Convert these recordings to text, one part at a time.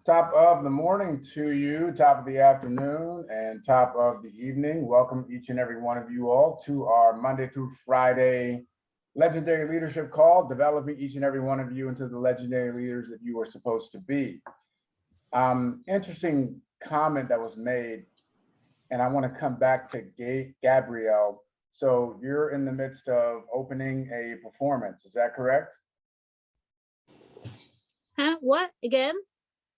Top of the morning to you, top of the afternoon, and top of the evening. Welcome each and every one of you all to our Monday through Friday legendary leadership call, developing each and every one of you into the legendary leaders that you are supposed to be. Interesting comment that was made, and I want to come back to Gabrielle. So you're in the midst of opening a performance, is that correct? Huh? What again?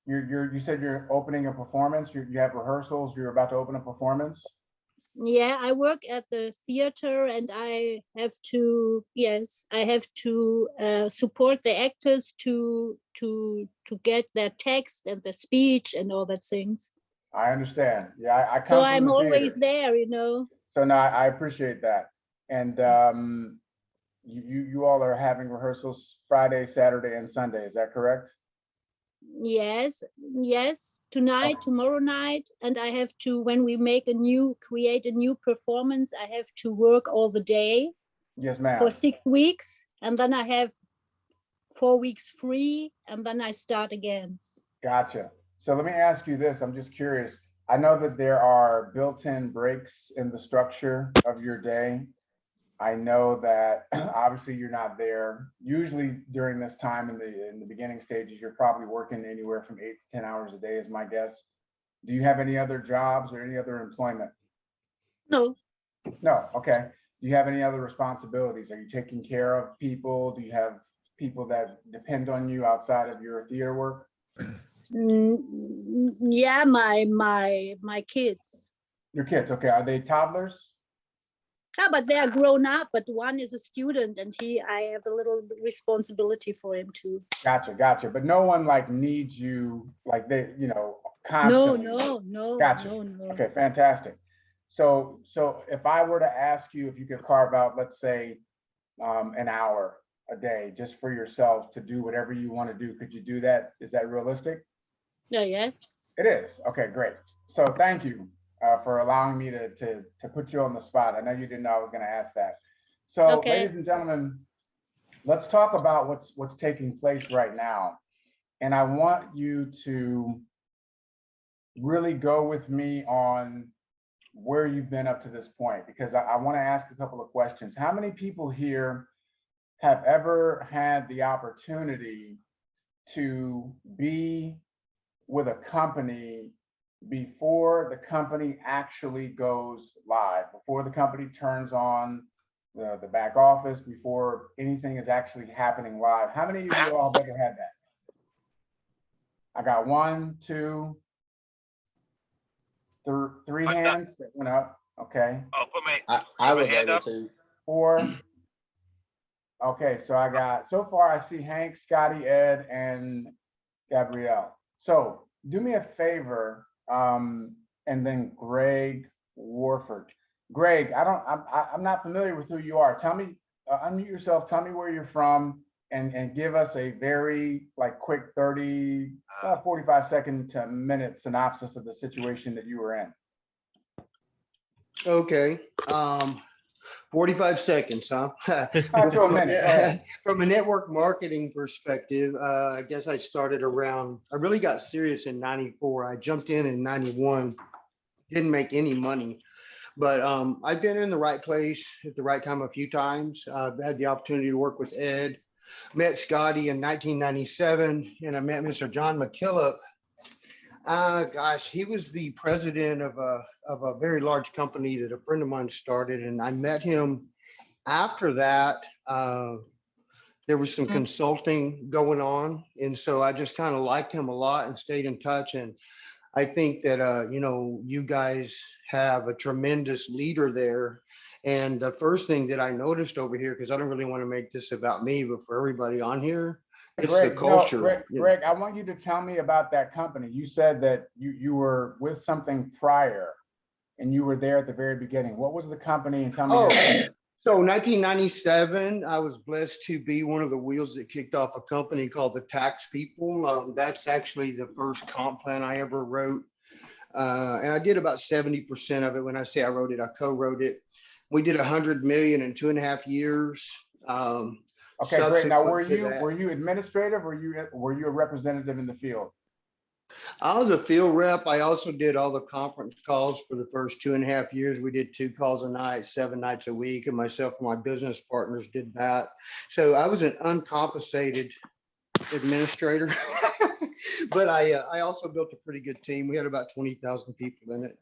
You said you're opening a performance. You have rehearsals. You're about to open a performance. Yeah, I work at the theater, and I have to. Yes, I have to support the actors to get their text and the speech and all that things. I understand. Yeah, I So come from I'm the always theater. there. So now I appreciate that. And you all are having rehearsals Friday, Saturday, and Sunday. Is that correct? Yes, yes. Tonight, Okay. tomorrow night, and I have to. When we create a new performance, I have to work all the day Yes, for ma'am. 6 weeks, and then I have 4 weeks free, and then I start again. Gotcha. So let me ask you this. I'm just curious. I know that there are built-in breaks in the structure of your day. I know that obviously you're not there. Usually during this time in the beginning stages, you're probably working anywhere from 8 to 10 hours a day, is my guess. Do you have any other jobs or any other employment? No, No. Okay. Do you have any other responsibilities? Are you taking care of people? Do you have people that depend on you outside of your theater work? yeah, my kids. Your kids. Okay. Are they toddlers? Yeah, but they are grown up. But one is a student, and I have a little responsibility for him too. Gotcha. Gotcha. But no one like needs you like they, No, constantly. no, no, Gotcha. no, no. Okay, fantastic. So if I were to ask you if you could carve out, let's say, an hour a day just for yourself to do whatever you want to do, could you do that? Is that realistic? Yeah, yes. It is. Okay, great. So thank you for allowing me to put you on the spot. I know you didn't know I was going to ask that. So, Okay. ladies and gentlemen, let's talk about what's taking place right now. And I want you to really go with me on where you've been up to this point, because I want to ask a couple of questions. How many people here have ever had the opportunity to be with a company before the company actually goes live, before the company turns on the back office, before anything is actually happening live? How many of you all have ever had that? I got one, two, three hands that went up. Okay. I was able to. Four. Okay, so I got, so far I see Hank, Scotty, Ed, and Gabrielle. So do me a favor, and then Greg Warford. Greg, I'm not familiar with who you are. Tell me, unmute yourself. Tell me where you're from, and give us a very like quick 30, 45 second to minute synopsis of the situation that you were in. Okay. 45 seconds, huh? Not to a minute. Go ahead. From a network marketing perspective, I guess I started around, I really got serious in 94. I jumped in 91, didn't make any money, but I've been in the right place at the right time a few times. I've had the opportunity to work with Ed, met Scotty in 1997, and I met Mr. John McKillop. Gosh, he was the president of a very large company that a friend of mine started, and I met him after that. There was some consulting going on, and so I just kind of liked him a lot and stayed in touch. And I think that you guys have a tremendous leader there. And the first thing that I noticed over here, because I don't really want to make this about me, but for everybody on here, it's the culture. Greg, I want you to tell me about that company. You said that you were with something prior and you were there at the very beginning. What was the company? And tell me. So 1997, I was blessed to be one of the wheels that kicked off a company called the Tax People. That's actually the first comp plan I ever wrote. And I did about 70% of it. When I say I wrote it, I co-wrote it. We did 100 million in 2.5 years. Okay, great. Now, were you administrative or were you a representative in the field? I was a field rep. I also did all the conference calls for the first 2.5 years. We did 2 calls a night, 7 nights a week, and myself and my business partners did that. So I was an uncompensated administrator, but I also built a pretty good team. We had about 20,000 people in it.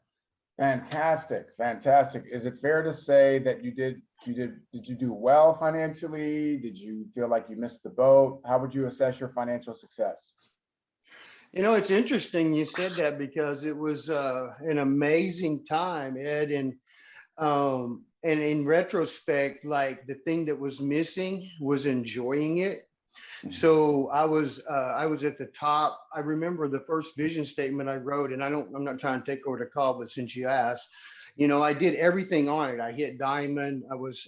Fantastic, fantastic. Is it fair to say that did you do well financially? Did you feel like you missed the boat? How would you assess your financial success? You know, it's interesting you said that because it was an amazing time, Ed, and in retrospect, like the thing that was missing was enjoying it. So I was at the top. I remember the first vision statement I wrote, and I'm not trying to take over the call, but since you asked, you know, I did everything on it. I hit diamond. I was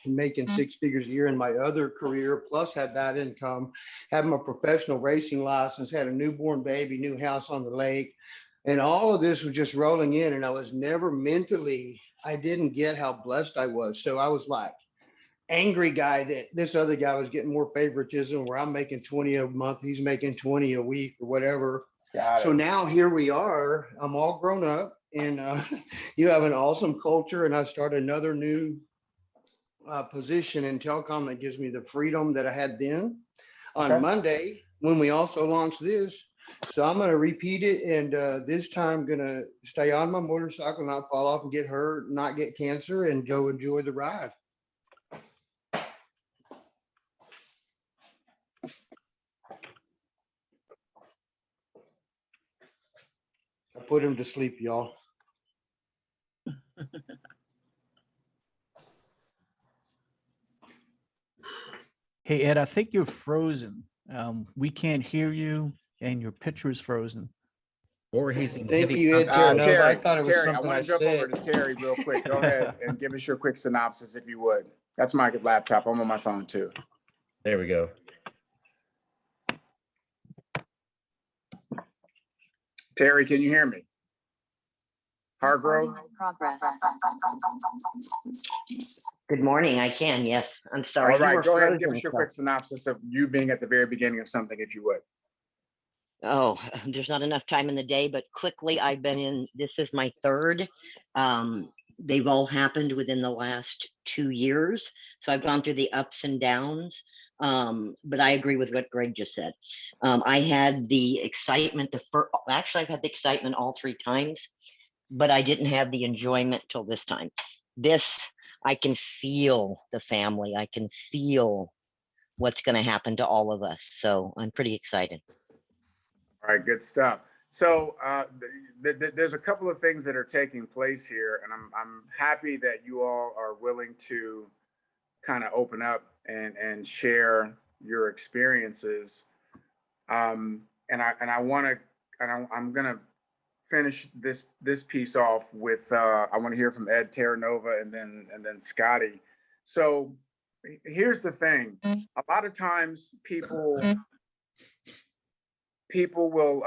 making 6 figures a year in my other career, plus had that income, had my professional racing license, had a newborn baby, new house on the lake. And all of this was just rolling in. And I was never mentally, I didn't get how blessed I was. So I was like, angry guy that this other guy was getting more favoritism where I'm making 20 a month, he's making 20 a week or whatever. So now here we are, I'm all grown up and you have an awesome culture and I started another new position in telecom that gives me the freedom that I had then on Monday when we also launched this. So I'm going to repeat it. And this time going to stay on my motorcycle, not fall off and get hurt, not get cancer and go enjoy the ride. Put him to sleep, y'all. Hey, Ed, I think you're frozen. We can't hear you and your picture is frozen. Or he's in Thank heavy you, Ed conversation. Terranova. I Terry, thought it was Terry, I something want I to jump over said. to Terry real quick. Go ahead and give us your quick synopsis if you would. That's my laptop. I'm on my phone too. There we go. Terry, can you hear me? Hargrove? Progress. Good morning. I can, yes. I'm sorry. All You right, were go ahead and give frozen, us your so- quick synopsis of you being at the very beginning of something, if you would. Oh, there's not enough time in the day, but quickly, I've been in, this is my third. They've all happened within the last 2 years. So I've gone through the ups and downs. But I agree with what Greg just said. I had the excitement, actually, I've had the excitement all 3 times, but I didn't have the enjoyment till this time. This, I can feel the family. I can feel what's going to happen to all of us. So I'm pretty excited. All right, good stuff. So there's a couple of things that are taking place here, and I'm happy that you all are willing to kind of open up and share your experiences. And I'm gonna finish this piece off with I want to hear from Ed Terranova and then Scotty. So here's the thing: a lot of times people will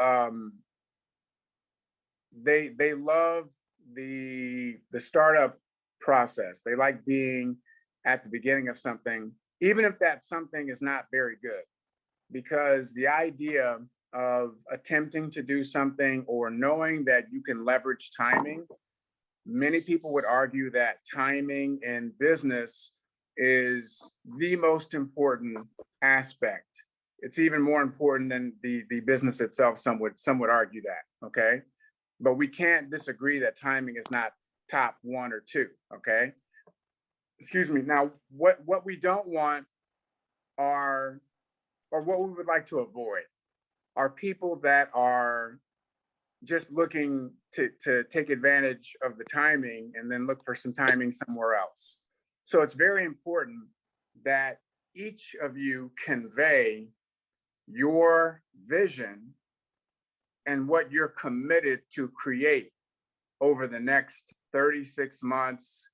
they love the startup process. They like being at the beginning of something, even if that something is not very good, because the idea of attempting to do something or knowing that you can leverage timing, many people would argue that timing in business is the most important aspect. It's even more important than the business itself. Some would argue that, okay? But we can't disagree that timing is not top 1 or 2, okay? Excuse me. Now, what we don't want are, or what we would like to avoid, are people that are just looking to take advantage of the timing and then look for some timing somewhere else. So it's very important that each of you convey your vision and what you're committed to create over the next 36 months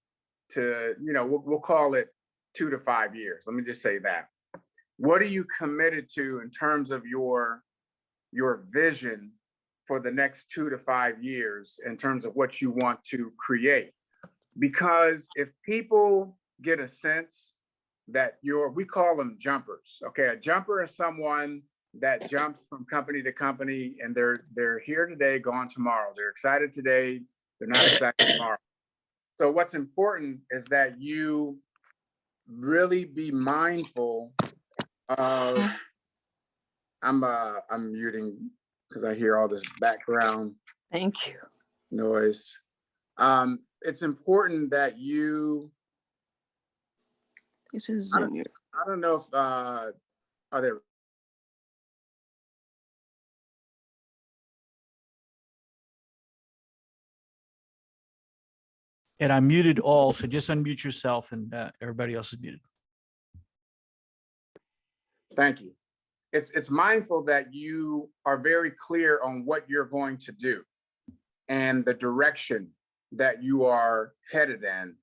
to, we'll call it 2 to 5 years. Let me just say that. What are you committed to in terms of your vision for the next 2 to 5 years in terms of what you want to create? Because if people get a sense that we call them jumpers, okay? A jumper is someone that jumps from company to company, and they're here today, gone tomorrow. They're excited today, they're not excited tomorrow. So what's important is that you really be mindful of, I'm muting because I hear all this background Thank you. noise. It's important that you, This is I Zoom. I don't know if, are there, And I muted all, so just unmute yourself and everybody else is muted. thank you. It's mindful that you are very clear on what you're going to do and the direction that you are headed in.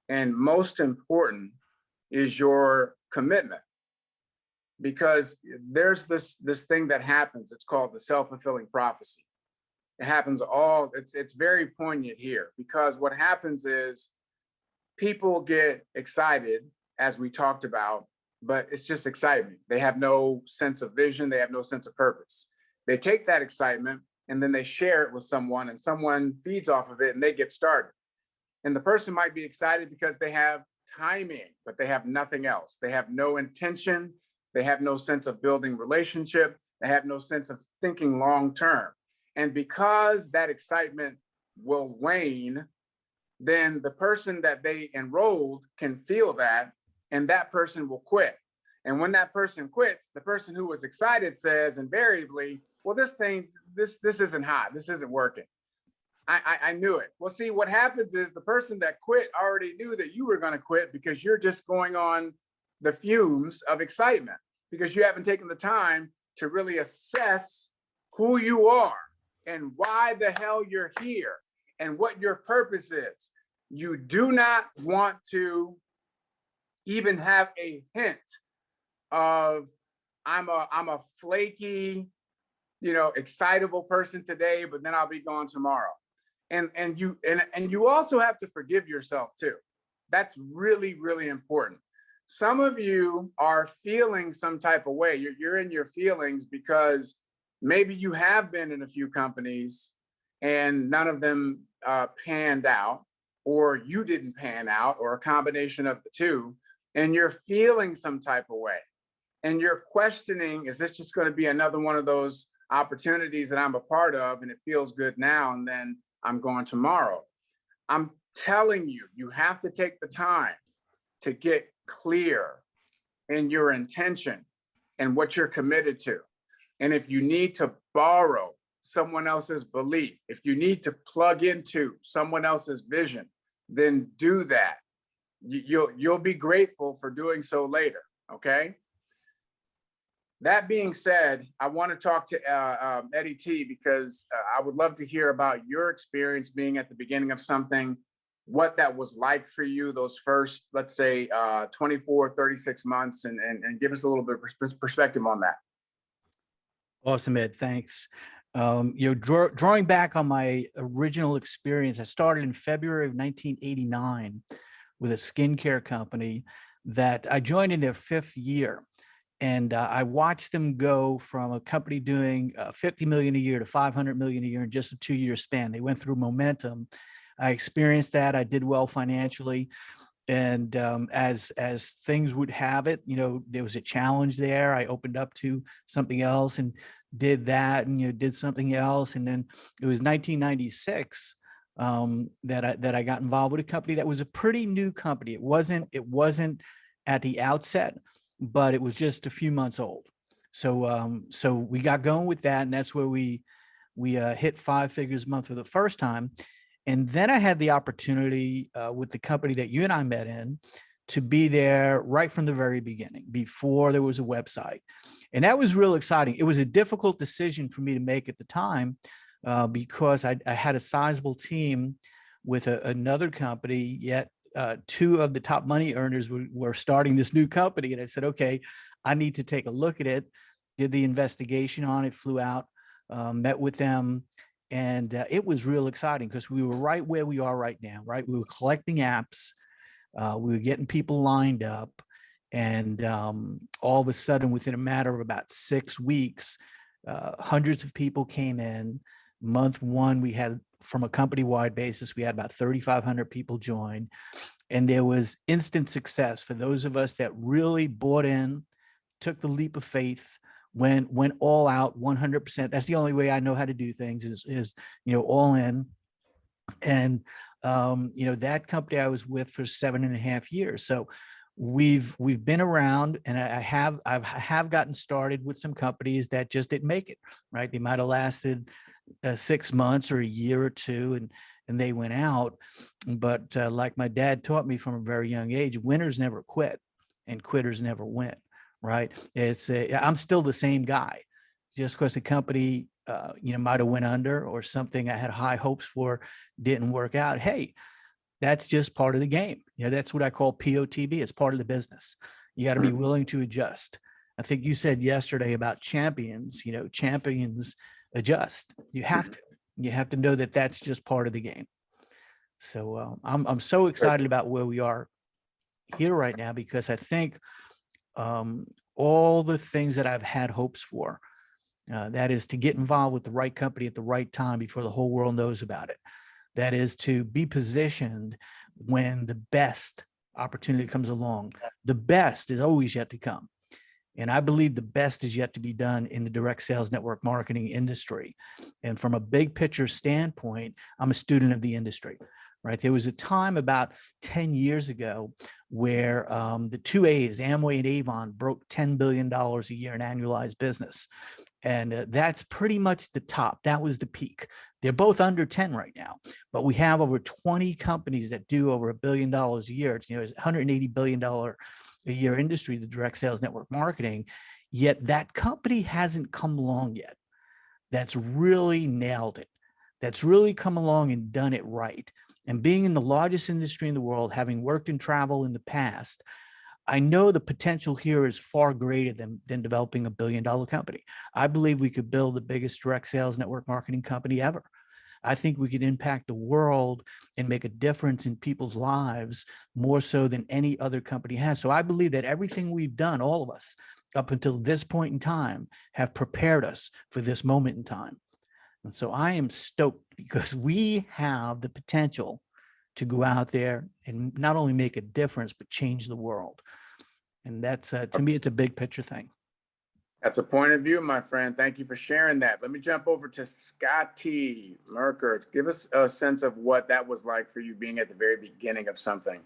And most important is your commitment. Because there's this thing that happens, it's called the self-fulfilling prophecy. It happens it's very poignant here, because what happens is people get excited, as we talked about, but it's just excitement. They have no sense of vision, they have no sense of purpose. They take that excitement and then they share it with someone, and someone feeds off of it and they get started. And the person might be excited because they have timing, but they have nothing else. They have no intention. They have no sense of building relationship. They have no sense of thinking long-term. And because that excitement will wane, then the person that they enrolled can feel that, and that person will quit. And when that person quits, the person who was excited says invariably, well, this isn't hot. This isn't working. I knew it. Well, see, what happens is the person that quit already knew that you were going to quit, because you're just going on the fumes of excitement, because you haven't taken the time to really assess who you are and why the hell you're here and what your purpose is. You do not want to even have a hint of, I'm a flaky, excitable person today, but then I'll be gone tomorrow. And you also have to forgive yourself too. That's really, really important. Some of you are feeling some type of way. You're in your feelings because maybe you have been in a few companies and none of them panned out, or you didn't pan out, or a combination of the two, and you're feeling some type of way. And you're questioning, is this just going to be another one of those opportunities that I'm a part of, and it feels good now, and then I'm going tomorrow? I'm telling you, you have to take the time to get clear in your intention and what you're committed to. And if you need to borrow someone else's belief, if you need to plug into someone else's vision, then do that. You'll be grateful for doing so later, okay? That being said, I want to talk to Eddie T, because I would love to hear about your experience being at the beginning of something, what that was like for you, those first, let's say, 24, 36 months, and give us a little bit of perspective on that. Awesome, Ed. Thanks. Drawing back on my original experience, I started in February of 1989 with a skincare company that I joined in their 5th year. And I watched them go from a company doing 50 million a year to 500 million a year in just a 2-year span. They went through momentum. I experienced that. I did well financially. And as things would have it, there was a challenge there. I opened up to something else and did that, and did something else. And then it was 1996 that I got involved with a company that was a pretty new company. It wasn't at the outset, but it was just a few months old. So we got going with that, and that's where we hit 5 figures a month for the first time. And then I had the opportunity with the company that you and I met in to be there right from the very beginning, before there was a website. And that was real exciting. It was a difficult decision for me to make at the time because I had a sizable team with another company, yet 2 of the top money earners were starting this new company. And I said, okay, I need to take a look at it, did the investigation on it, flew out, met with them. And it was real exciting because we were right where we are right now, right? We were collecting apps, we were getting people lined up, And all of a sudden, within a matter of about 6 weeks, hundreds of people came in. Month one, we had, from a company-wide basis, we had about 3,500 people join. And there was instant success for those of us that really bought in, took the leap of faith, went all out 100%. That's the only way I know how to do things is all in. And that company I was with for 7.5 years. So we've been around, and I have gotten started with some companies that just didn't make it, right? They might have lasted 6 months or a year or two, and they went out. But like my dad taught me from a very young age, winners never quit and quitters never win, right? I'm still the same guy. Just because the company might have went under, or something I had high hopes for didn't work out. Hey, that's just part of the game. That's what I call POTB. It's part of the business. You got to be willing to adjust. I think you said yesterday about champions, champions adjust. You have to know that that's just part of the game. So I'm so excited about where we are here right now, because I think all the things that I've had hopes for, that is to get involved with the right company at the right time before the whole world knows about it. That is to be positioned when the best opportunity comes along. The best is always yet to come. And I believe the best is yet to be done in the direct sales network marketing industry. And from a big picture standpoint, I'm a student of the industry, right? There was a time about 10 years ago where the two A's, Amway and Avon, broke $10 billion a year in annualized business. And that's pretty much the top. That was the peak. They're both under 10 right now, but we have over 20 companies that do over $1 billion a year. It's, it's $180 billion a year industry, the direct sales network marketing, yet that company hasn't come along yet. That's really nailed it. That's really come along and done it right. And being in the largest industry in the world, having worked in travel in the past, I know the potential here is far greater than developing $1 billion company. I believe we could build the biggest direct sales network marketing company ever. I think we could impact the world and make a difference in people's lives more so than any other company has. So I believe that everything we've done, all of us, up until this point in time, have prepared us for this moment in time. And so I am stoked because we have the potential to go out there and not only make a difference, but change the world. And that's, to me, it's a big picture thing. That's a point of view, my friend. Thank you for sharing that. Let me jump over to Scotty Merker. Give us a sense of what that was like for you being at the very beginning of something.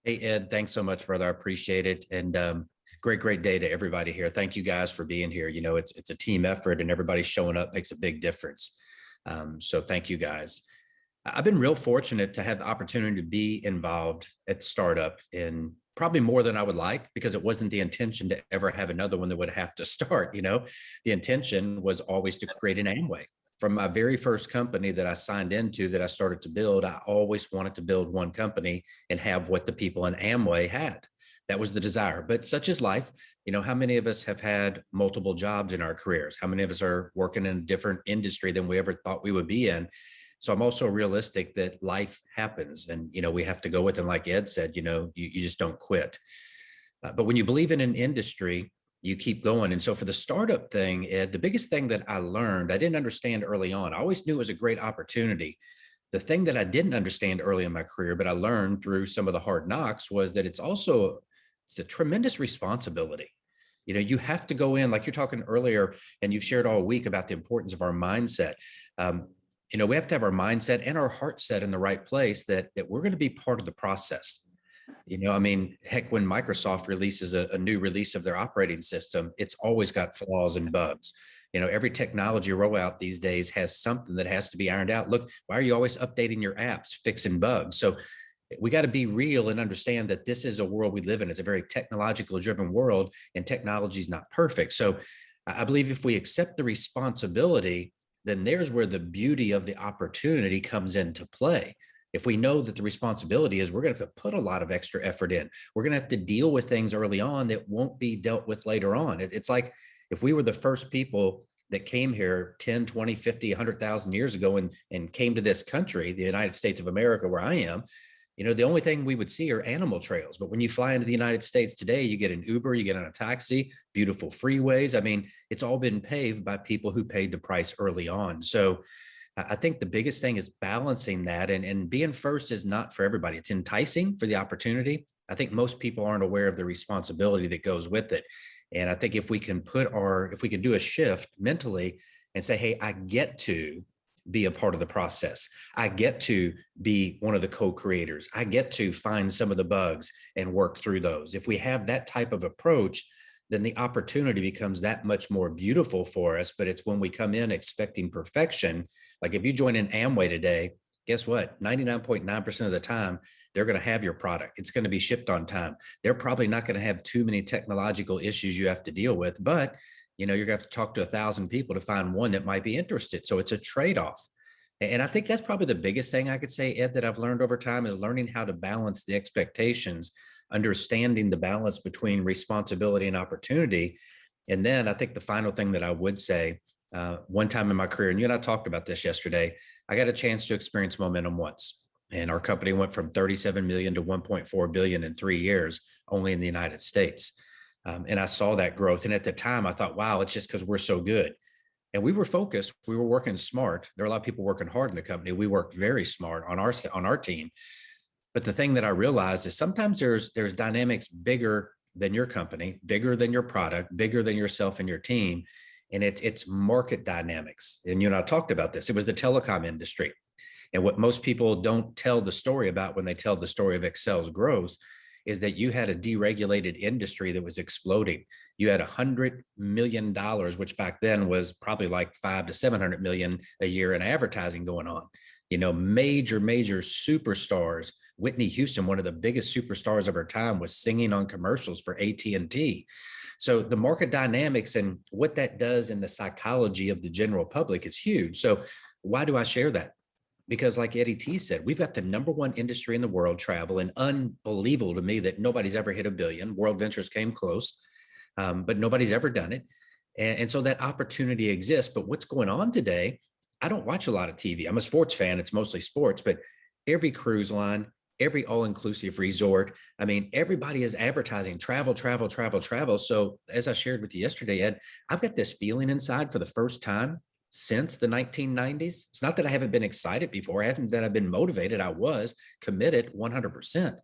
Hey, Ed, thanks so much, brother. I appreciate it. And great day to everybody here. Thank you guys for being here. It's a team effort, and everybody showing up makes a big difference. So thank you guys. I've been real fortunate to have the opportunity to be involved at startup in probably more than I would like, because it wasn't the intention to ever have another one that would have to start. The intention was always to create an Amway. From my very first company that I signed into, that I started to build, I always wanted to build one company and have what the people in Amway had. That was the desire. But such is life. How many of us have had multiple jobs in our careers? How many of us are working in a different industry than we ever thought we would be in? So I'm also realistic that life happens, and, we have to go with it. And like Ed said, you just don't quit. But when you believe in an industry, you keep going. And so for the startup thing, Ed, the biggest thing that I learned, I didn't understand early on. I always knew it was a great opportunity. The thing that I didn't understand early in my career, but I learned through some of the hard knocks, was that it's a tremendous responsibility. You have to go in, like you're talking earlier, and you've shared all week about the importance of our mindset. We have to have our mindset and our heart set in the right place, that we're going to be part of the process. Heck, when Microsoft releases a new release of their operating system, it's always got flaws and bugs. Every technology rollout these days has something that has to be ironed out. Look, why are you always updating your apps, fixing bugs? So we got to be real and understand that this is a world we live in. It's a very technological driven world, and technology is not perfect. So I believe if we accept the responsibility, then there's where the beauty of the opportunity comes into play. If we know that the responsibility is we're going to have to put a lot of extra effort in, we're going to have to deal with things early on that won't be dealt with later on. It's like if we were the first people that came here 10, 20, 50, 100,000 years ago and came to this country, the United States of America, where I am, the only thing we would see are animal trails. But when you fly into the United States today, you get an Uber, you get on a taxi, beautiful freeways. I mean, it's all been paved by people who paid the price early on. So I think the biggest thing is balancing that, and being first is not for everybody. It's enticing for the opportunity. I think most people aren't aware of the responsibility that goes with it. And I think if we can do a shift mentally and say, hey, I get to be a part of the process. I get to be one of the co-creators. I get to find some of the bugs and work through those. If we have that type of approach, then the opportunity becomes that much more beautiful for us. But it's when we come in expecting perfection, like if you join an Amway today, guess what? 99.9% of the time, they're going to have your product. It's going to be shipped on time. They're probably not going to have too many technological issues you have to deal with, but you're going to have to talk to 1,000 people to find one that might be interested. So it's a trade-off. And I think that's probably the biggest thing I could say, Ed, that I've learned over time is learning how to balance the expectations, understanding the balance between responsibility and opportunity. And then I think the final thing that I would say, one time in my career, and you and I talked about this yesterday, I got a chance to experience momentum once. And our company went from 37 million to 1.4 billion in 3 years, only in the United States. And I saw that growth. And at the time I thought, wow, it's just because we're so good. And we were focused, we were working smart. There are a lot of people working hard in the company. We worked very smart on our team. But the thing that I realized is sometimes there's dynamics bigger than your company, bigger than your product, bigger than yourself and your team. And it's market dynamics. And you and I talked about this. It was the telecom industry. And what most people don't tell the story about when they tell the story of Excel's growth is that you had a deregulated industry that was exploding. You had $100 million, which back then was probably like 500 to 700 million a year in advertising going on. Major superstars. Whitney Houston, one of the biggest superstars of her time, was singing on commercials for AT&T. So the market dynamics and what that does in the psychology of the general public is huge. So why do I share that? Because like Eddie T said, we've got the #1 industry in the world, travel, and unbelievable to me that nobody's ever hit $1 billion. World Ventures came close, but nobody's ever done it. And so that opportunity exists. But what's going on today, I don't watch a lot of TV. I'm a sports fan. It's mostly sports, but every cruise line, every all-inclusive resort, I mean, everybody is advertising travel. So as I shared with you yesterday, Ed, I've got this feeling inside for the first time since the 1990s. It's not that I haven't been excited before. It hasn't that I've been motivated. I was committed 100%.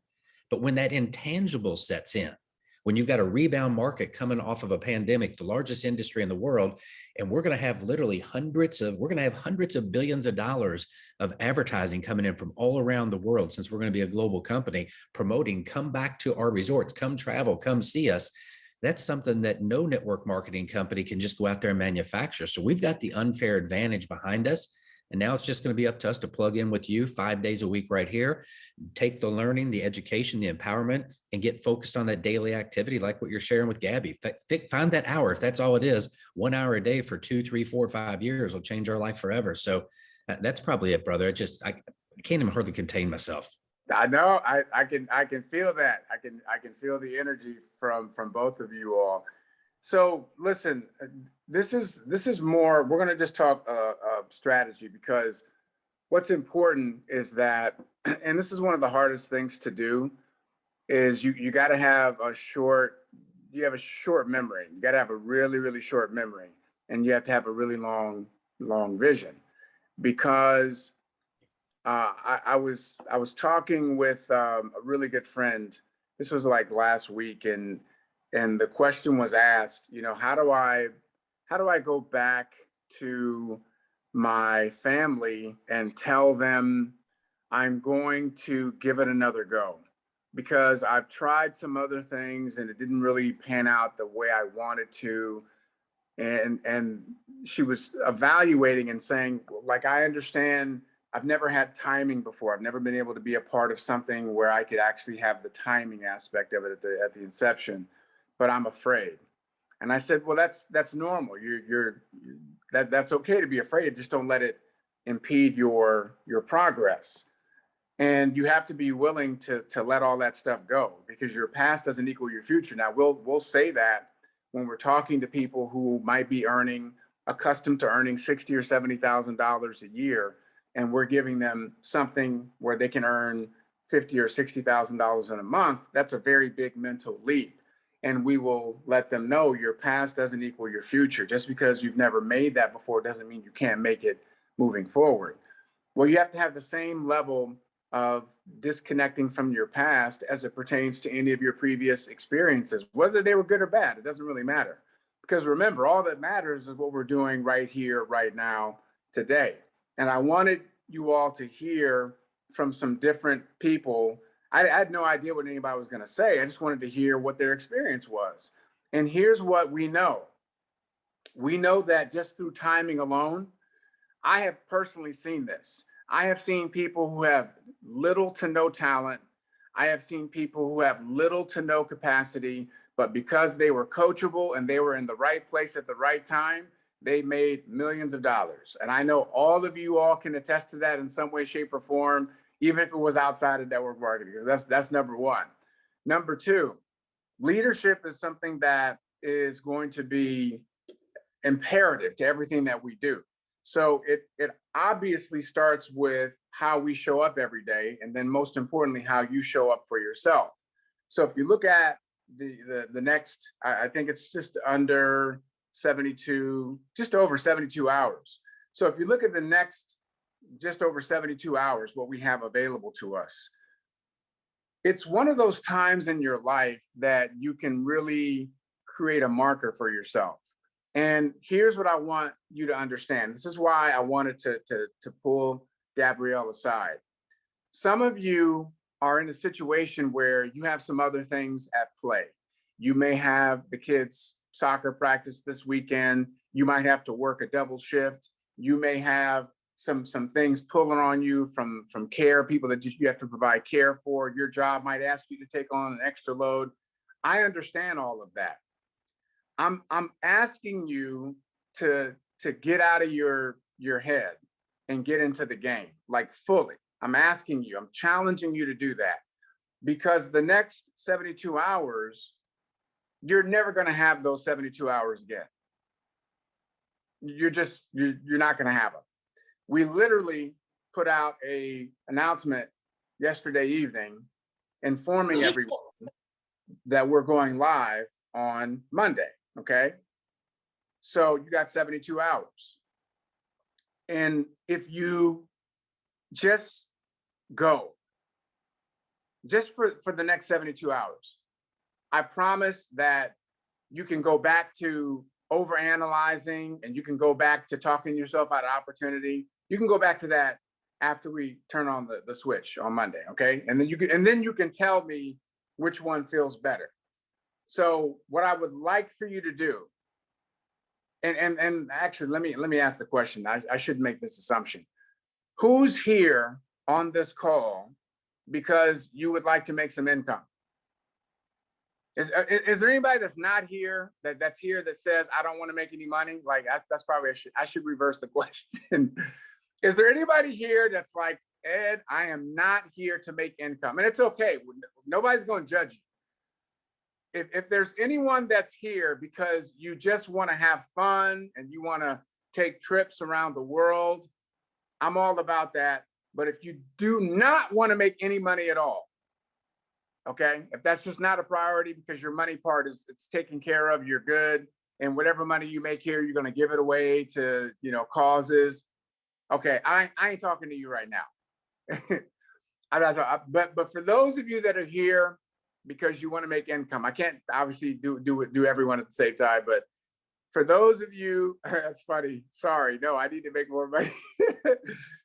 But when that intangible sets in, when you've got a rebound market coming off of a pandemic, the largest industry in the world, and we're going to have literally hundreds of billions of dollars of advertising coming in from all around the world, since we're going to be a global company promoting, come back to our resorts, come travel, come see us. That's something that no network marketing company can just go out there and manufacture. So we've got the unfair advantage behind us. And now it's just going to be up to us to plug in with you 5 days a week right here, take the learning, the education, the empowerment, and get focused on that daily activity like what you're sharing with Gabby. Find that hour, if that's all it is, 1 hour a day for 2, 3, 4, 5 years will change our life forever. So that's probably it, brother. I can't even hardly contain myself. I know. I can feel that. I can feel the energy from both of you all. So listen, this is more. We're going to just talk strategy, because what's important is that, and this is one of the hardest things to do, is you got to have a short memory. You got to have a really short memory, and you have to have a really long vision, because I was talking with a really good friend. This was like last week, and the question was asked, how do I go back to my family and tell them I'm going to give it another go, because I've tried some other things and it didn't really pan out the way I wanted to. And she was evaluating and saying, like, I understand I've never had timing before. I've never been able to be a part of something where I could actually have the timing aspect of it at the inception, but I'm afraid. And I said, well, that's normal. That's okay to be afraid. Just don't let it impede your progress. And you have to be willing to let all that stuff go, because your past doesn't equal your future. Now we'll say that when we're talking to people who might be accustomed to earning $60,000 or $70,000 a year, and we're giving them something where they can earn $50,000 or $60,000 in a month, that's a very big mental leap. And we will let them know your past doesn't equal your future. Just because you've never made that before doesn't mean you can't make it moving forward. Well, you have to have the same level of disconnecting from your past as it pertains to any of your previous experiences, whether they were good or bad. It doesn't really matter. Because remember, all that matters is what we're doing right here, right now, today. And I wanted you all to hear from some different people. I had no idea what anybody was going to say. I just wanted to hear what their experience was. And here's what we know. We know that just through timing alone, I have personally seen this. I have seen people who have little to no talent. I have seen people who have little to no capacity, but because they were coachable and they were in the right place at the right time, they made millions of dollars. And I know all of you all can attest to that in some way, shape, or form, even if it was outside of network marketing. That's number one. Number two, leadership is something that is going to be imperative to everything that we do. So it obviously starts with how we show up every day, and then most importantly, how you show up for yourself. So if you look at the next, I think it's just under 72, just over 72 hours. So if you look at the next just over 72 hours, what we have available to us, it's one of those times in your life that you can really create a marker for yourself. And here's what I want you to understand. This is why I wanted to pull Gabrielle aside. Some of you are in a situation where you have some other things at play. You may have the kids' soccer practice this weekend. You might have to work a double shift. You may have some things pulling on you from care, people that you have to provide care for. Your job might ask you to take on an extra load. I understand all of that. I'm asking you to get out of your head and get into the game, like fully. I'm asking you, I'm challenging you to do that, because the next 72 hours, you're never going to have those 72 hours again. You're not going to have them. We literally put out an announcement yesterday evening informing everyone that we're going live on Monday. Okay. So you got 72 hours. And if you just go, just for the next 72 hours, I promise that you can go back to overanalyzing, and you can go back to talking yourself out of opportunity. You can go back to that after we turn on the switch on Monday. Okay. And then you can tell me which one feels better. So what I would like for you to do, and actually, let me ask the question. I should make this assumption. Who's here on this call because you would like to make some income? Is there anybody that's not here that's here that says, I don't want to make any money? Like that's probably, I should reverse the question. Is there anybody here that's like, Ed, I am not here to make income? And it's okay. Nobody's going to judge you. If there's anyone that's here because you just want to have fun and you want to take trips around the world, I'm all about that. But if you do not want to make any money at all, okay, if that's just not a priority because your money part it's taken care of, you're good, and whatever money you make here, you're going to give it away to, causes. Okay, I ain't talking to you right now. But for those of you that are here because you want to make income, I can't obviously do everyone at the same time, but for those of you, that's funny. Sorry, no, I need to make more money.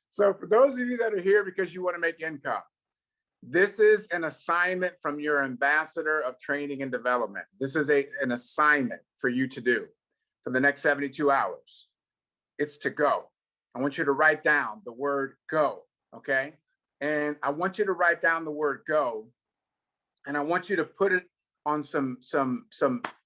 So for those of you that are here because you want to make income, this is an assignment from your ambassador of training and development. This is an assignment for you to do for the next 72 hours. It's to go. I want you to write down the word go, okay? And I want you to write down the word go, and I want you to put it on some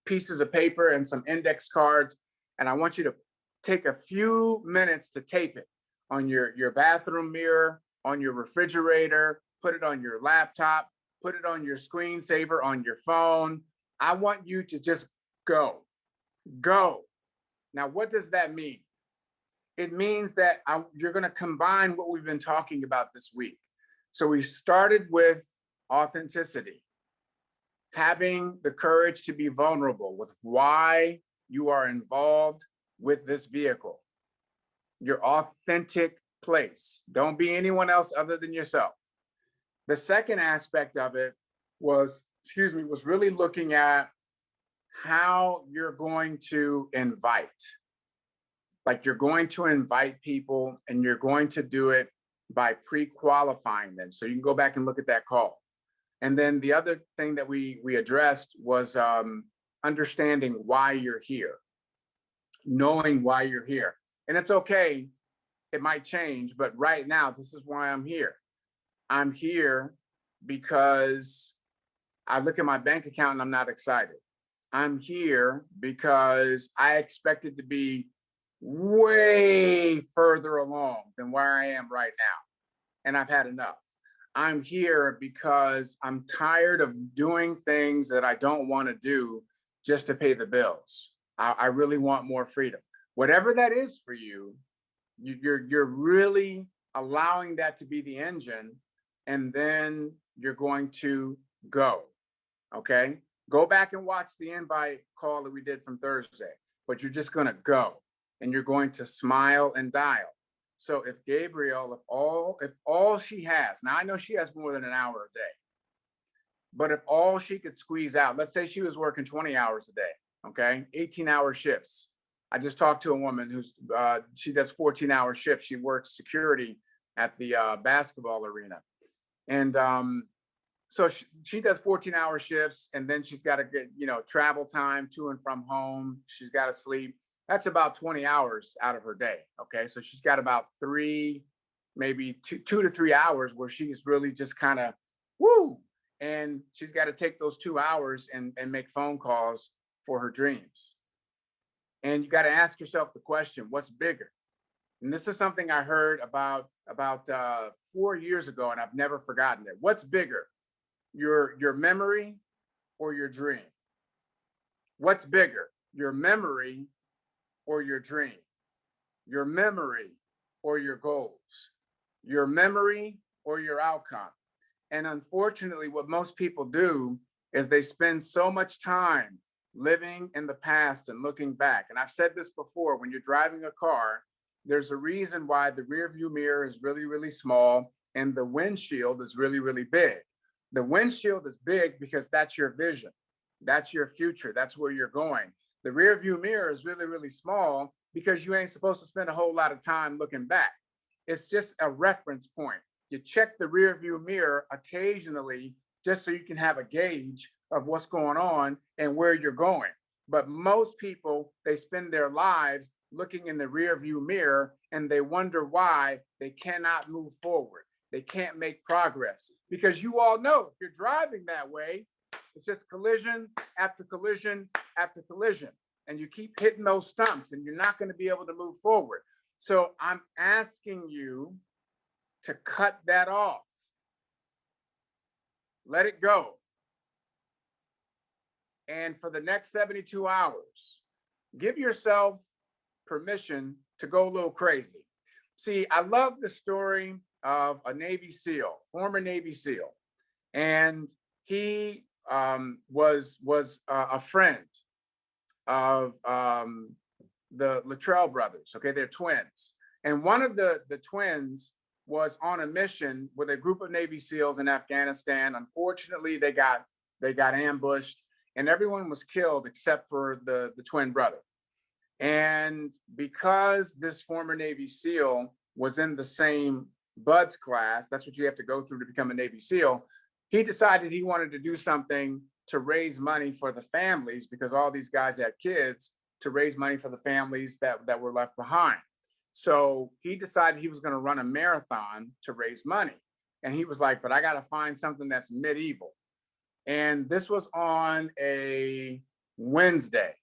pieces of paper and some index cards, and I want you to take a few minutes to tape it on your bathroom mirror, on your refrigerator, put it on your laptop, put it on your screensaver, on your phone. I want you to just go. Now, what does that mean? It means that you're going to combine what we've been talking about this week. So we started with authenticity, having the courage to be vulnerable with why you are involved with this vehicle, your authentic place. Don't be anyone else other than yourself. The second aspect of it was, was really looking at how you're going to invite. Like you're going to invite people and you're going to do it by pre-qualifying them. So you can go back and look at that call. And then the other thing that we addressed was understanding why you're here, knowing why you're here. And it's okay, it might change, but right now, this is why I'm here. I'm here because I look at my bank account and I'm not excited. I'm here because I expected to be way further along than where I am right now. And I've had enough. I'm here because I'm tired of doing things that I don't want to do just to pay the bills. I really want more freedom. Whatever that is for you, you're really allowing that to be the engine, and then you're going to go. Okay? Go back and watch the invite call that we did from Thursday, but you're just going to go and you're going to smile and dial. So if Gabrielle, if all she has, now I know she has more than an hour a day, but if all she could squeeze out, let's say she was working 20 hours a day, okay, 18-hour shifts. I just talked to a woman who's, she does 14-hour shifts. She works security at the basketball arena. And so she does 14-hour shifts, and then she's got to get, travel time to and from home. She's got to sleep. That's about 20 hours out of her day. Okay. So she's got about maybe two to 3 hours where she's really just kind of woo. And she's got to take those 2 hours and make phone calls for her dreams. And you got to ask yourself the question, what's bigger? And this is something I heard about 4 years ago, and I've never forgotten it. What's bigger, your memory or your dream? What's bigger, your memory or your dream? Your memory or your goals? Your memory or your outcome? And unfortunately, what most people do is they spend so much time living in the past and looking back. And I've said this before, when you're driving a car, there's a reason why the rear view mirror is really, really small and the windshield is really, really big. The windshield is big because that's your vision. That's your future. That's where you're going. The rear view mirror is really, really small because you ain't supposed to spend a whole lot of time looking back. It's just a reference point. You check the rear view mirror occasionally just so you can have a gauge of what's going on and where you're going. But most people, they spend their lives looking in the rear view mirror and they wonder why they cannot move forward. They can't make progress because you all know if you're driving that way, it's just collision after collision after collision. And you keep hitting those stumps and you're not going to be able to move forward. So I'm asking you to cut that off. Let it go. And for the next 72 hours, give yourself permission to go a little crazy. See, I love the story of a Navy SEAL, former Navy SEAL, and he was a friend of the Luttrell brothers. Okay, they're twins, and one of the twins was on a mission with a group of Navy SEALs in Afghanistan. Unfortunately, they got ambushed, and everyone was killed except for the twin brother. And because this former Navy SEAL was in the same BUD/S class, that's what you have to go through to become a Navy SEAL, he decided he wanted to do something to raise money for the families, because all these guys had kids, to raise money for the families that were left behind. So he decided he was going to run a marathon to raise money. And he was like, but I got to find something that's medieval. And this was on a Wednesday.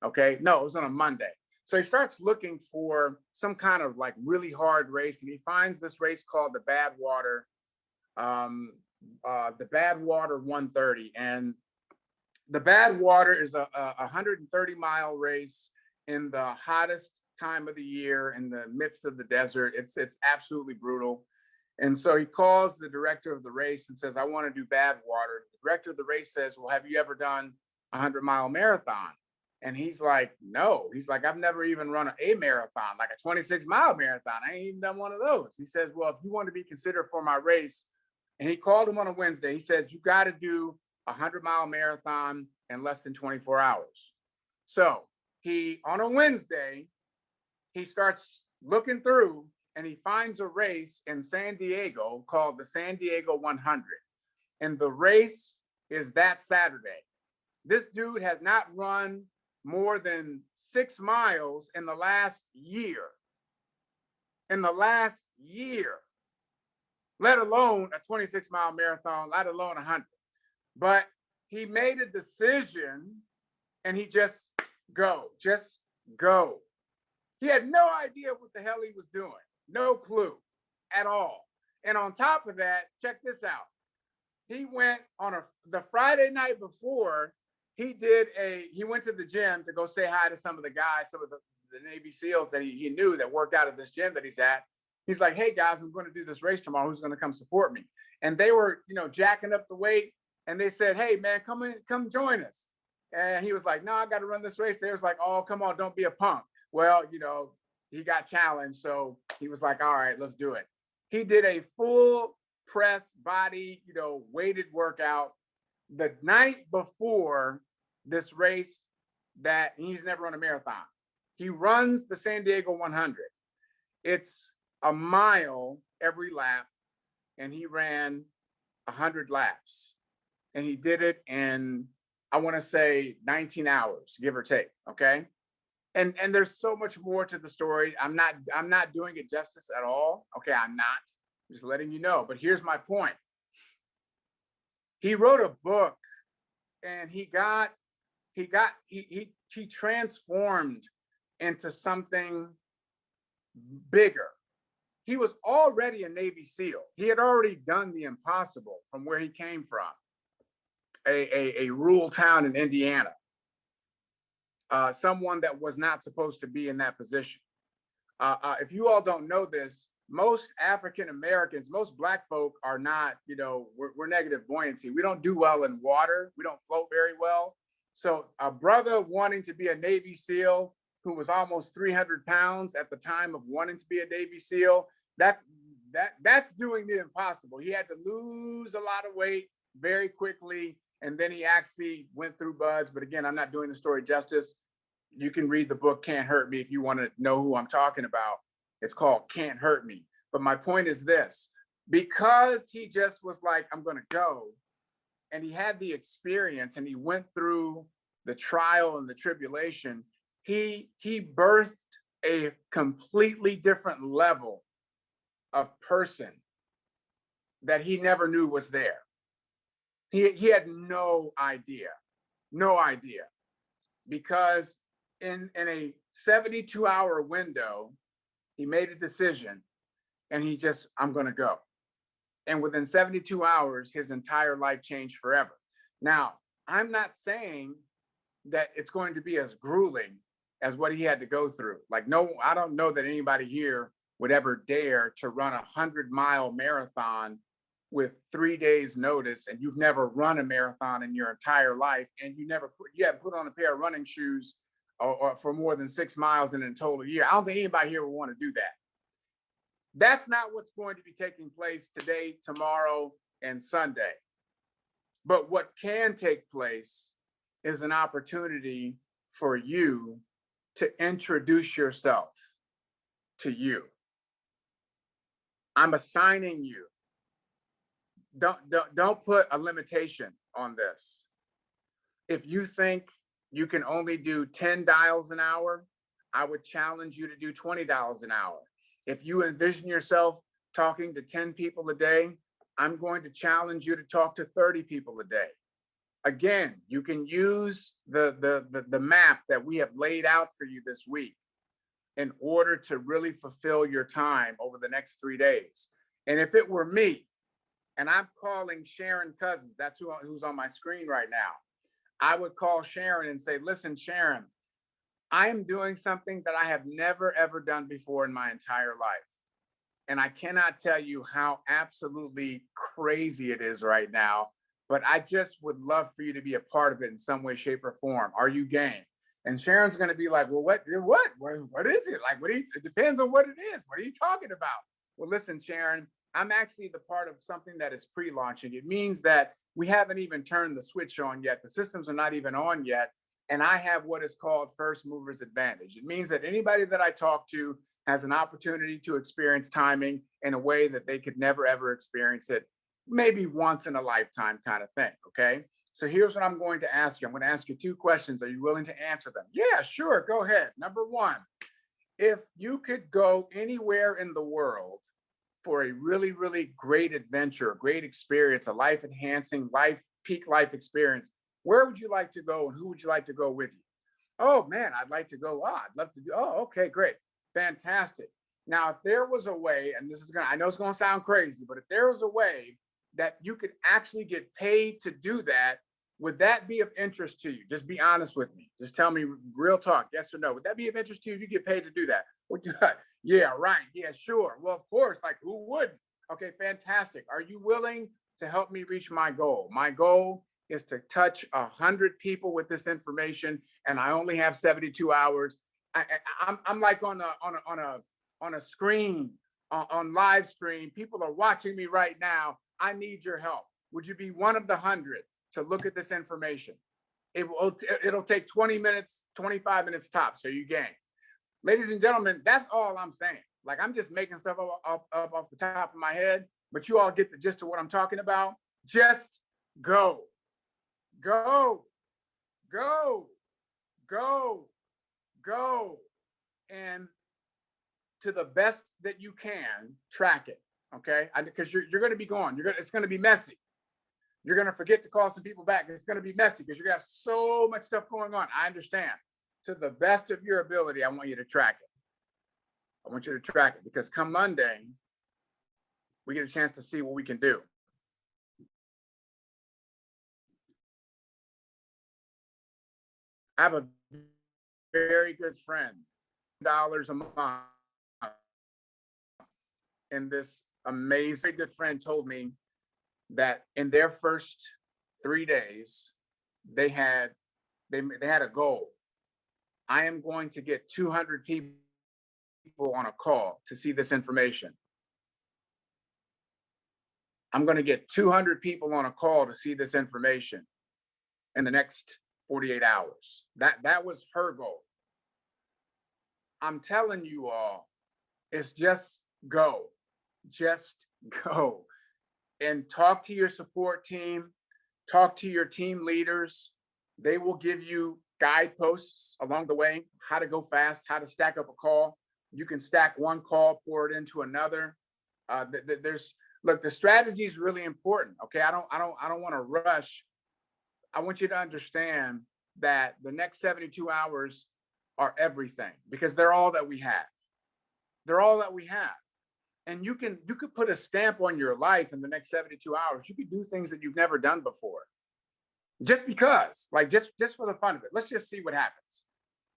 Okay. No, it was on a Monday. So he starts looking for some kind of like really hard race. And he finds this race called the Badwater 130. And the Badwater is a 130-mile race in the hottest time of the year in the midst of the desert. It's absolutely brutal. And so he calls the director of the race and says, I want to do Badwater. The director of the race says, well, have you ever done a 100-mile marathon? And he's like, no. He's like, I've never even run a marathon, like a 26-mile marathon. I ain't even done one of those. He says, well, if you want to be considered for my race, and he called him on a Wednesday, he said, you got to do a 100-mile marathon in less than 24 hours. So he, on a Wednesday, he starts looking through and he finds a race in San Diego called the San Diego 100. And the race is that Saturday. This dude has not run more than 6 miles in the last year. In the last year, let alone a 26-mile marathon, let alone 100. But he made a decision and he just go. He had no idea what the hell he was doing. No clue at all. And on top of that, check this out. He went on the Friday night before, he went to the gym to go say hi to some of the guys, some of the Navy SEALs that he knew that worked out at this gym that he's at. He's like, hey guys, I'm going to do this race tomorrow. Who's going to come support me? And they were, jacking up the weight. And they said, hey man, come join us. And he was like, no, I got to run this race. They was like, oh, come on, don't be a punk. Well, he got challenged. So he was like, all right, let's do it. He did a full press body, weighted workout the night before this race that he's never run a marathon. He runs the San Diego 100. It's a mile every lap. And he ran 100 laps. And he did it in, I want to say 19 hours, give or take. Okay. And there's so much more to the story. I'm not doing it justice at all. Okay. I'm just letting you know, but here's my point. He wrote a book and he transformed into something bigger. He was already a Navy SEAL. He had already done the impossible from where he came from, a rural town in Indiana. Someone that was not supposed to be in that position. If you all don't know this, most African Americans, most Black folk are not, we're negative buoyancy. We don't do well in water. We don't float very well. So a brother wanting to be a Navy SEAL who was almost 300 pounds at the time of wanting to be a Navy SEAL, that's doing the impossible. He had to lose a lot of weight very quickly. And then he actually went through buds. But again, I'm not doing the story justice. You can read the book Can't Hurt Me if you want to know who I'm talking about. It's called Can't Hurt Me. But my point is this, because he just was like, I'm going to go. And he had the experience and he went through the trial and the tribulation. He birthed a completely different level of person that he never knew was there. He had no idea, because in a 72-hour window, he made a decision and I'm going to go. And within 72 hours, his entire life changed forever. Now, I'm not saying that it's going to be as grueling as what he had to go through. Like, no, I don't know that anybody here would ever dare to run a 100-mile marathon with 3 days notice, and you've never run a marathon in your entire life, and you haven't put on a pair of running shoes or for more than 6 miles in a total year. I don't think anybody here would want to do that. That's not what's going to be taking place today, tomorrow, and Sunday. But what can take place is an opportunity for you to introduce yourself to you. I'm assigning you. Don't put a limitation on this. If you think you can only do 10 dials an hour, I would challenge you to do 20 dials an hour. If you envision yourself talking to 10 people a day, I'm going to challenge you to talk to 30 people a day. Again, you can use the map that we have laid out for you this week in order to really fulfill your time over the next 3 days. And if it were me, and I'm calling Sharon Cousins, that's who's on my screen right now, I would call Sharon and say, listen, Sharon, I am doing something that I have never, ever done before in my entire life. And I cannot tell you how absolutely crazy it is right now, but I just would love for you to be a part of it in some way, shape, or form. Are you game? And Sharon's going to be like, well, what is it? Like, it depends on what it is. What are you talking about? Well, listen, Sharon, I'm actually the part of something that is pre-launching. It means that we haven't even turned the switch on yet. The systems are not even on yet. And I have what is called first movers advantage. It means that anybody that I talk to has an opportunity to experience timing in a way that they could never, ever experience it, maybe once in a lifetime kind of thing, okay? So here's what I'm going to ask you. I'm going to ask you 2 questions. Are you willing to answer them? Yeah, sure, go ahead. Number 1, if you could go anywhere in the world for a really, really great adventure, a great experience, a life-enhancing, peak life experience, where would you like to go and who would you like to go with you? Oh man, I'd like to go. Oh, I'd love to do. Oh, okay, great. Fantastic. Now, if there was a way, and I know it's gonna sound crazy, but if there was a way that you could actually get paid to do that, would that be of interest to you? Just be honest with me. Just tell me real talk, yes or no. Would that be of interest to you if you get paid to do that? Yeah, right. Yeah, sure. Well, of course, like who wouldn't? Okay, fantastic. Are you willing to help me reach my goal? My goal is to touch 100 people with this information, and I only have 72 hours. I'm like on a screen, on live stream. People are watching me right now. I need your help. Would you be one of the 100 to look at this information? It'll take 20 minutes, 25 minutes tops. So you game. Ladies and gentlemen, that's all I'm saying. Like, I'm just making stuff up off the top of my head, but you all get the gist of what I'm talking about. Just go, go, go, go, go, and to the best that you can, track it. Okay, because you're going to be gone. It's going to be messy. You're going to forget to call some people back. It's going to be messy because you're going to have so much stuff going on. I understand. To the best of your ability, I want you to track it. I want you to track it because come Monday, we get a chance to see what we can do. I have a very good friend, $1 a month. And this amazing good friend told me that in their first 3 days, they had a goal. I am going to get 200 people on a call to see this information. I'm going to get 200 people on a call to see this information in the next 48 hours. That was her goal. I'm telling you all, it's just go. Just go. And talk to your support team, talk to your team leaders. They will give you guideposts along the way, how to go fast, how to stack up a call. You can stack one call, pour it into another. Look, the strategy is really important. Okay, I don't want to rush. I want you to understand that the next 72 hours are everything because they're all that we have. They're all that we have. And you could put a stamp on your life in the next 72 hours. You could do things that you've never done before. Just because, like just for the fun of it. Let's just see what happens.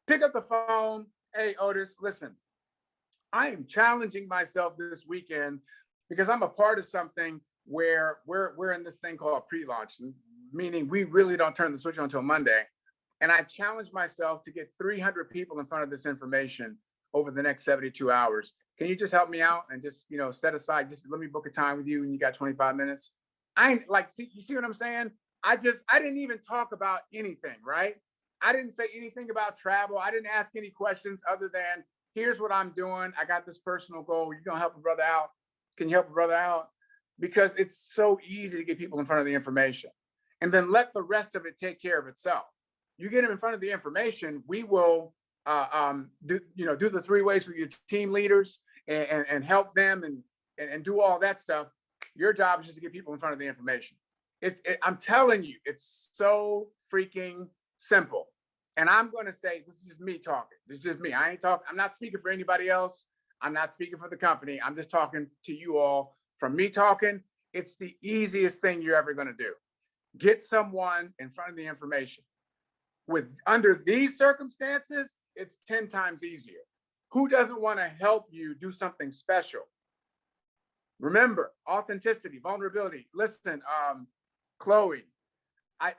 Pick up the phone. Hey, Otis, listen, I am challenging myself this weekend because I'm a part of something where we're in this thing called pre-launch, meaning we really don't turn the switch on until Monday. And I challenged myself to get 300 people in front of this information over the next 72 hours. Can you just help me out and just, set aside, just let me book a time with you and you got 25 minutes? You see what I'm saying? I didn't even talk about anything, right? I didn't say anything about travel. I didn't ask any questions other than, here's what I'm doing. I got this personal goal. You're going to help a brother out. Can you help a brother out? Because it's so easy to get people in front of the information and then let the rest of it take care of itself. You get them in front of the information, we will do the 3 ways with your team leaders and help them and do all that stuff. Your job is just to get people in front of the information. I'm telling you, it's so freaking simple. And I'm going to say, this is just me talking. This is just me. I'm not speaking for anybody else. I'm not speaking for the company. I'm just talking to you all. From me talking, it's the easiest thing you're ever going to do. Get someone in front of the information. Under these circumstances, it's 10 times easier. Who doesn't want to help you do something special? Remember, authenticity, vulnerability. Listen, Chloe, I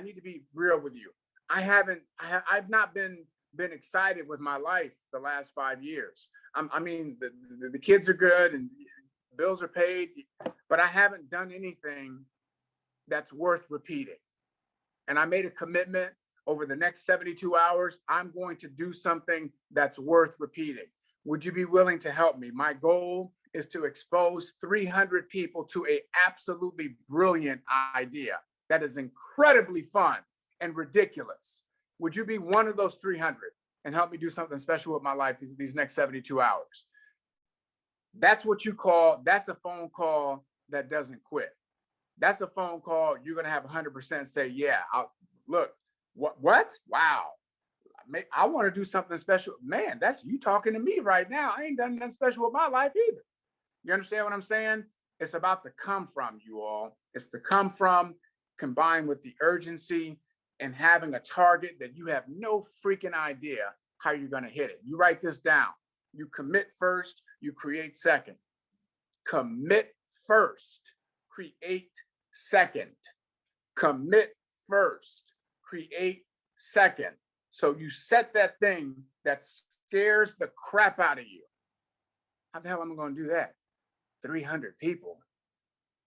need to be real with you. I've not been excited with my life the last 5 years. I mean, the kids are good and bills are paid, but I haven't done anything that's worth repeating. And I made a commitment over the next 72 hours, I'm going to do something that's worth repeating. Would you be willing to help me? My goal is to expose 300 people to a absolutely brilliant idea that is incredibly fun and ridiculous. Would you be one of those 300 and help me do something special with my life these next 72 hours? That's what you call, that's a phone call that doesn't quit. That's a phone call you're going to have 100% say, yeah, look, what? Wow. I want to do something special. Man, that's you talking to me right now. I ain't done nothing special with my life either. You understand what I'm saying? It's about the come from, you all. It's the come from combined with the urgency and having a target that you have no freaking idea how you're going to hit it. You write this down. You commit first, you create second. Commit first, create second. Commit first, create second. So you set that thing that scares the crap out of you. How the hell am I going to do that? 300 people.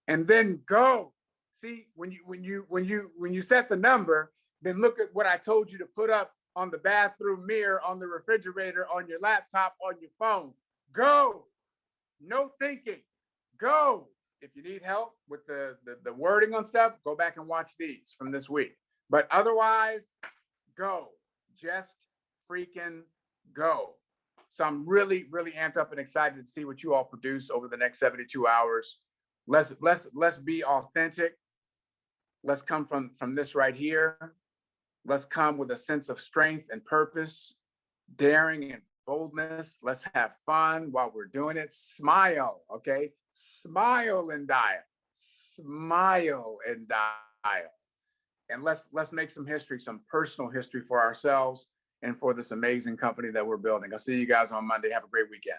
And then go. See, when you set the number, then look at what I told you to put up on the bathroom mirror, on the refrigerator, on your laptop, on your phone. Go. No thinking. Go. If you need help with the wording on stuff, go back and watch these from this week. But otherwise, go. Just freaking go. So I'm really, really amped up and excited to see what you all produce over the next 72 hours. Let's be authentic. Let's come from this right here. Let's come with a sense of strength and purpose, daring and boldness. Let's have fun while we're doing it. Smile, okay? Smile and dial. Smile and dial. And let's make some history, some personal history for ourselves and for this amazing company that we're building. I'll see you guys on Monday. Have a great weekend.